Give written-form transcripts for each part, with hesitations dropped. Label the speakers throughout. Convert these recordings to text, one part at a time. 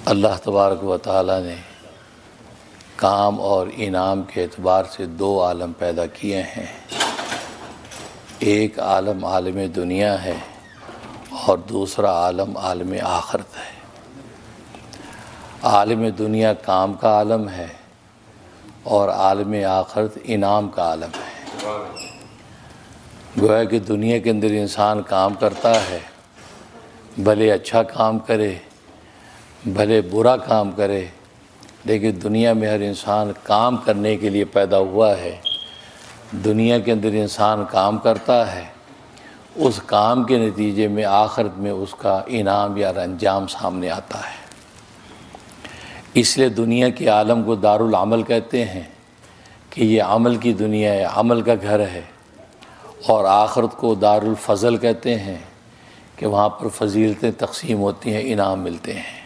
Speaker 1: اللہ تبارک و تعالیٰ نے کام اور انعام کے اعتبار سے دو عالم پیدا کیے ہیں۔ ایک عالم عالم دنیا ہے اور دوسرا عالم عالم آخرت ہے۔ عالم دنیا کام کا عالم ہے اور عالم آخرت انعام کا عالم ہے۔ گویا کہ دنیا کے اندر انسان کام کرتا ہے، بھلے اچھا کام کرے بھلے برا کام کرے، لیکن دنیا میں ہر انسان کام کرنے کے لیے پیدا ہوا ہے۔ دنیا کے اندر انسان کام کرتا ہے، اس کام کے نتیجے میں آخرت میں اس کا انعام یا انجام سامنے آتا ہے۔ اس لیے دنیا کے عالم کو دارالعمل کہتے ہیں کہ یہ عمل کی دنیا ہے، عمل کا گھر ہے، اور آخرت کو دارالفضل کہتے ہیں کہ وہاں پر فضیلتیں تقسیم ہوتی ہیں، انعام ملتے ہیں۔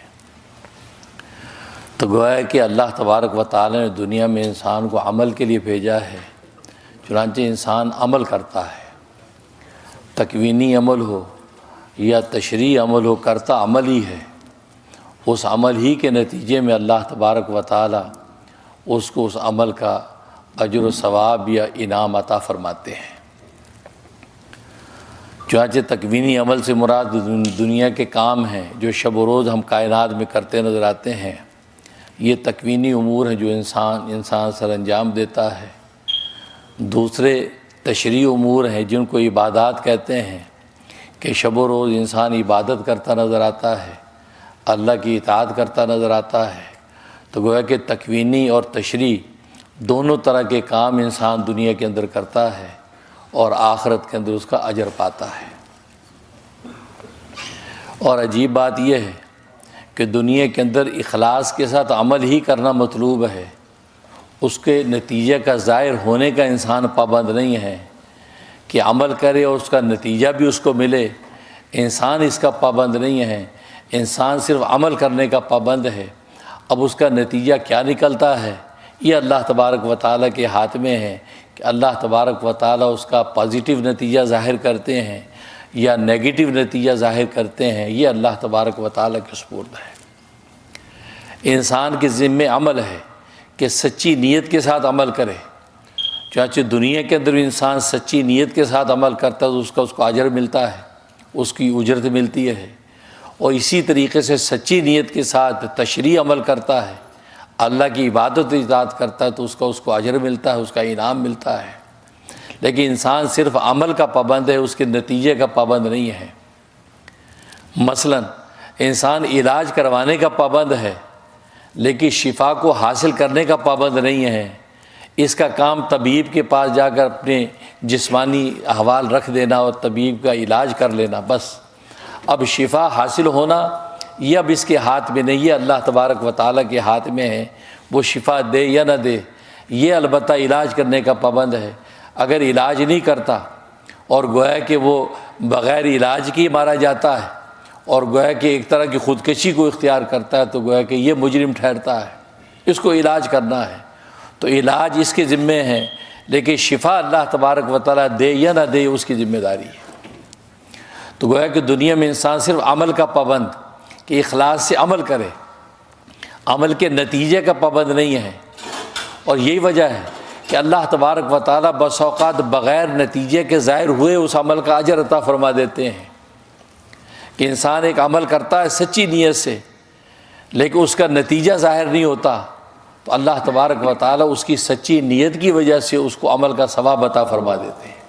Speaker 1: تو گویا کہ اللہ تبارک و تعالی نے دنیا میں انسان کو عمل کے لیے بھیجا ہے، چنانچہ انسان عمل کرتا ہے، تکوینی عمل ہو یا تشریعی عمل ہو، کرتا عمل ہی ہے۔ اس عمل ہی کے نتیجے میں اللہ تبارک و تعالی اس کو اس عمل کا اجر و ثواب یا انعام عطا فرماتے ہیں۔ چنانچہ تکوینی عمل سے مراد دنیا کے کام ہیں جو شب و روز ہم کائنات میں کرتے نظر آتے ہیں۔ یہ تکوینی امور ہیں جو انسان سر انجام دیتا ہے۔ دوسرے تشریعی امور ہیں جن کو عبادات کہتے ہیں کہ شب و روز انسان عبادت کرتا نظر آتا ہے، اللہ کی اطاعت کرتا نظر آتا ہے۔ تو گویا کہ تکوینی اور تشریعی دونوں طرح کے کام انسان دنیا کے اندر کرتا ہے اور آخرت کے اندر اس کا اجر پاتا ہے۔ اور عجیب بات یہ ہے کہ دنیا کے اندر اخلاص کے ساتھ عمل ہی کرنا مطلوب ہے، اس کے نتیجہ کا ظاہر ہونے کا انسان پابند نہیں ہے کہ عمل کرے اور اس کا نتیجہ بھی اس کو ملے۔ انسان اس کا پابند نہیں ہے، انسان صرف عمل کرنے کا پابند ہے۔ اب اس کا نتیجہ کیا نکلتا ہے یہ اللہ تبارک و تعالیٰ کے ہاتھ میں ہے کہ اللہ تبارک و تعالیٰ اس کا پازیٹیو نتیجہ ظاہر کرتے ہیں یا نیگیٹو نتیجہ ظاہر کرتے ہیں، یہ اللہ تبارک و تعالیٰ کے سپرد ہے۔ انسان کے ذمے عمل ہے کہ سچی نیت کے ساتھ عمل کرے۔ چنانچہ دنیا کے اندر انسان سچی نیت کے ساتھ عمل کرتا ہے تو اس کو اجر ملتا ہے، اس کی اجرت ملتی ہے۔ اور اسی طریقے سے سچی نیت کے ساتھ تشریعی عمل کرتا ہے، اللہ کی عبادت و اطاعت کرتا ہے تو اس کو اجر ملتا ہے، اس کا انعام ملتا ہے۔ لیکن انسان صرف عمل کا پابند ہے، اس کے نتیجے کا پابند نہیں ہے۔ مثلا انسان علاج کروانے کا پابند ہے لیکن شفا کو حاصل کرنے کا پابند نہیں ہے۔ اس کا کام طبیب کے پاس جا کر اپنے جسمانی احوال رکھ دینا اور طبیب کا علاج کر لینا بس۔ اب شفا حاصل ہونا یہ اب اس کے ہاتھ میں نہیں ہے، اللہ تبارک و تعالیٰ کے ہاتھ میں ہے، وہ شفا دے یا نہ دے۔ یہ البتہ علاج کرنے کا پابند ہے۔ اگر علاج نہیں کرتا اور گویا کہ وہ بغیر علاج کی مارا جاتا ہے اور گویا کہ ایک طرح کی خودکشی کو اختیار کرتا ہے تو گویا کہ یہ مجرم ٹھہرتا ہے، اس کو علاج کرنا ہے۔ تو علاج اس کے ذمے ہے، لیکن شفا اللہ تبارک و تعالیٰ دے یا نہ دے اس کی ذمہ داری ہے۔ تو گویا کہ دنیا میں انسان صرف عمل کا پابند کہ اخلاص سے عمل کرے، عمل کے نتیجے کا پابند نہیں ہے۔ اور یہی وجہ ہے کہ اللہ تبارک و تعالیٰ بس اوقات بغیر نتیجے کے ظاہر ہوئے اس عمل کا اجر عطا فرما دیتے ہیں کہ انسان ایک عمل کرتا ہے سچی نیت سے لیکن اس کا نتیجہ ظاہر نہیں ہوتا تو اللہ تبارک و تعالیٰ اس کی سچی نیت کی وجہ سے اس کو عمل کا ثواب عطا فرما دیتے ہیں۔